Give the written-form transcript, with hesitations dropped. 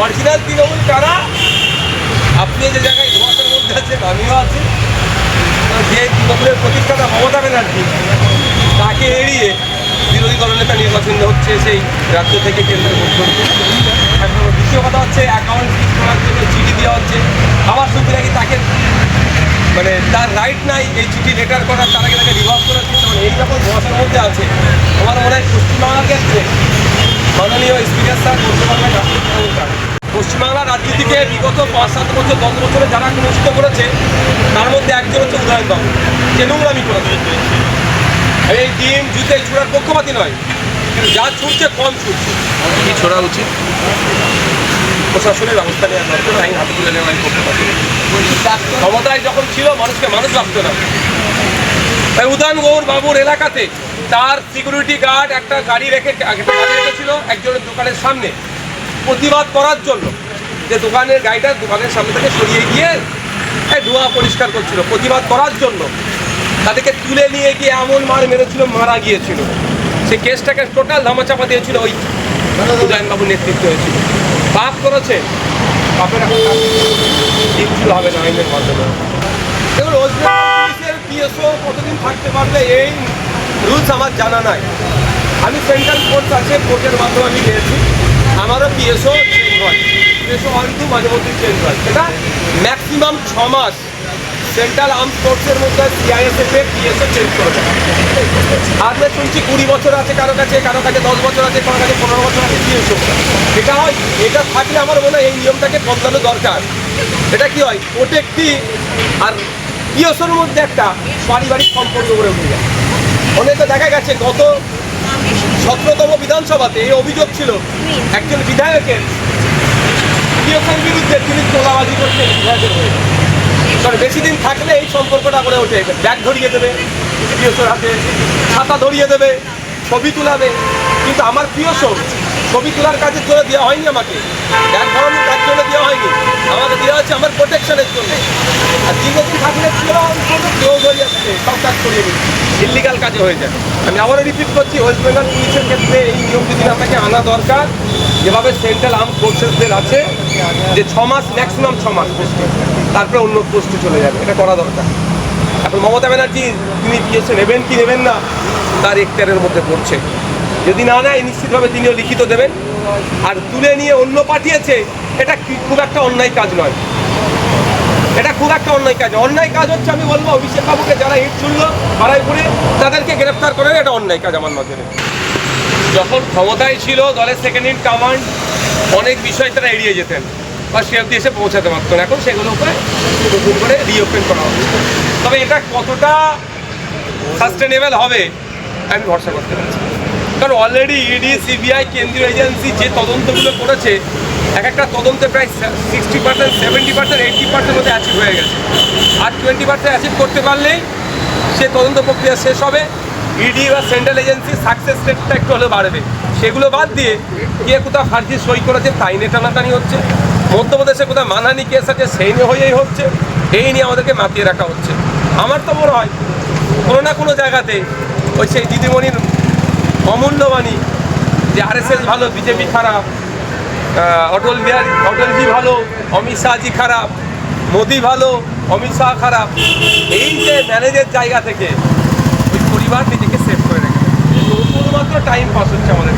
Original Trinamool কারা? আপনি যে জায়গায় ধোঁয়াশার মধ্যে আছেন, আমিও আছি। যে তৃণমূলের প্রতিষ্ঠাতা মমতা ব্যানার্জি, তাকে এড়িয়ে বিরোধী দলনেতা নির্বাচন হচ্ছে সেই রাজ্য থেকে কেন্দ্রের মুখ্যমন্ত্রী। দ্বিতীয় কথা হচ্ছে অ্যাকাউন্ট ফিক্স করার জন্য চিঠি দেওয়া হচ্ছে। আবার শুনতে নাকি তাকে মানে তার রাইট নাই এই চিঠি লেটার করার, তার আগে তাকে রিভার্স করার চিন্তা। মানে এই রকম ধোঁয়াশার মধ্যে আছে। আমার মনে হয় পশ্চিমবাংলার ক্ষেত্রে মাননীয় স্পিকার স্যার পশ্চিমবাংলায় পশ্চিমবাংলার রাজনীতিকে বিগত 5-7 বছর 10 বছরে যারা কলুষিত করেছে, তার মধ্যে একজন হচ্ছে উদয়নবাবু, যে নোংরামি করেছে। এই ডিম জুতে ছোড়ার পক্ষপাতী নয়, কিন্তু যা ছুটছে কম ছুটছে। কি ছোড়া উচিত? প্রশাসনের ব্যবস্থা নেওয়া দরকার, আইন হাতে তুলে নেওয়া পক্ষপাতী। ক্ষমতায় যখন ছিল মানুষকে মানুষ ভাবতো না। তাই উদয়ন বাবুর এলাকাতে তার সিকিউরিটি গার্ড একটা গাড়ি রেখেছিল একজনের দোকানের সামনে প্রতিবাদ করার জন্য, যে দোকানের গাড়িটা দোকানের সামনে থেকে সরিয়ে গিয়ে ধোঁয়া পরিষ্কার করছিল। প্রতিবাদ করার জন্য তাদেরকে তুলে নিয়ে গিয়ে এমন মার মেরেছিল, মারা গিয়েছিল। সেই কেসটাকে টোটাল ধামাচাপা দিয়েছিল ওই উদয়নবাবুর নেতৃত্ব হয়েছিল। পাপ করেছে, পাপের এখন হবে না আইনের মাধ্যমে। দেখুন, ওয়েস্ট বেঙ্গল পুলিশের পিএসও কতদিন থাকতে পারবে এই রুলস আমার জানা নাই। আমি সেন্ট্রাল কোর্ট আছে, কোর্টের মাধ্যমে আমি গিয়েছি। আমারও পিএসও চেঞ্জ হয়, পিএসও কিন্তু মাঝে মধ্যে চেঞ্জ হয়। সেটা ম্যাক্সিমাম 6 মাস সেন্ট্রাল আর্মড ফোর্সের মধ্যে সিআইএসএফে পিএসও চেঞ্জ করে দেয়। আর আমি শুনছি 20 বছর আছে কারো কাছে 10 বছর আছে, কারো কাছে 15 বছর আছে পিএসও। এটা হয়, এটা থাকলে আমার মনে হয় এই নিয়মটাকে বদলানো দরকার। এটা কি হয়, প্রত্যেকটি আর পিএসওর মধ্যে একটা পারিবারিক সম্পর্ক গড়ে উঠে যায়। অনেকে দেখা গেছে গত 17তম বিধানসভাতে এই অভিযোগ ছিল একজন বিধায়কের পিএসওর বিরুদ্ধে, তিনি তোলাবাজি করছেন বিধায়কের হয়ে। কারণ বেশি দিন থাকলে এই সম্পর্কটা গড়ে ওঠে। ব্যাগ ধরিয়ে দেবে পিএসওর হাতে, ছাতা ধরিয়ে দেবে, ছবি তুলাবে। কিন্তু আমার পিএসও ছবি তোলার কাজের জন্য দেওয়া হয়নি, আমাকে ব্যাগ ধরানোর কাজ জন্য দেওয়া হয়নি, আমাকে দেওয়া হচ্ছে আমার প্রোটেকশনের জন্য। আর দীর্ঘদিন থাকলে কেউ ধরিয়ে আসছে, সব কাজ করিয়ে নিচ্ছে, ইল্লিগাল কাজে হয়ে যায়। আমি আবারও রিপিট করছি, ওয়েস্ট বেঙ্গল পুলিশের ক্ষেত্রে এই নিয়ম যদি আপনাকে আনা দরকার, যেভাবে সেন্ট্রাল আর্মড ফোর্সেসদের আছে যে 6 মাস ম্যাক্সিমাম 6 মাস পোস্টে, তারপরে অন্য পোস্টে চলে যাবে, এটা করা দরকার। এখন মমতা ব্যানার্জি তিনি পিএসও নেবেন কি নেবেন না তার এখতিয়ারের মধ্যে পড়ছে। যদি না নেয় নিশ্চিতভাবে তিনিও লিখিত দেবেন। আর তুলে নিয়ে অন্য পাঠিয়েছে, এটা খুব একটা অন্যায় কাজ নয়। এটা খুব একটা অন্যায় কাজ। অন্যায় কাজ হচ্ছে, আমি বলবো অভিষেক বাবুকে যারা ইট ছুড়লো বাড়াইপুরে, তাদেরকে গ্রেফতার করে, এটা অন্যায় কাজ আমার নজরে। যখন ক্ষমতায় ছিল দলের সেকেন্ড ইন কমান্ড, অনেক বিষয় তারা এড়িয়ে যেতেন বা সে অবধি এসে পৌঁছাতে পারতেন। এখন সেগুলোকে নতুন করে রিওপেন করা হবে। তবে এটা কতটা সাস্টেনেবল হবে আমি ভরসা করতে পারছি, কারণ অলরেডি ইডি, সিবিআই, কেন্দ্রীয় এজেন্সি যে তদন্তগুলো করেছে, এক একটা তদন্তে প্রায় 60%, 70%, 80% মধ্যে অ্যাচিভ হয়ে গেছে। আর 20% অ্যাচিভ করতে পারলেই সে তদন্ত প্রক্রিয়া শেষ হবে। ইডি বা সেন্ট্রাল এজেন্সি সাকসেস রেটটা একটু হলেও বাড়বে। সেগুলো বাদ দিয়ে কে কোথাও ফার্জি সই করেছে তাই নিয়ে টানাটানি হচ্ছে, মধ্যপ্রদেশে কোথাও মানহানি কেস আছে সেই নিয়ে হয়েই হচ্ছে, এই নিয়ে আমাদেরকে মাতিয়ে রাখা হচ্ছে। আমার তো মনে হয় কোনো না কোনো জায়গাতে ওই সেই দিদিমণির অমূল্যবাণী যে আরএসএস ভালো, বিজেপি খারাপ, অটলজি ভালো, অমিত শাহজি খারাপ, মোদি ভালো, অমিত শাহ খারাপ, এই যে ম্যানেজের জায়গা থেকে ওই পরিবার নিজেকে সেভ করে রেখেছে। শুধুমাত্র টাইম পাস হচ্ছে আমাদের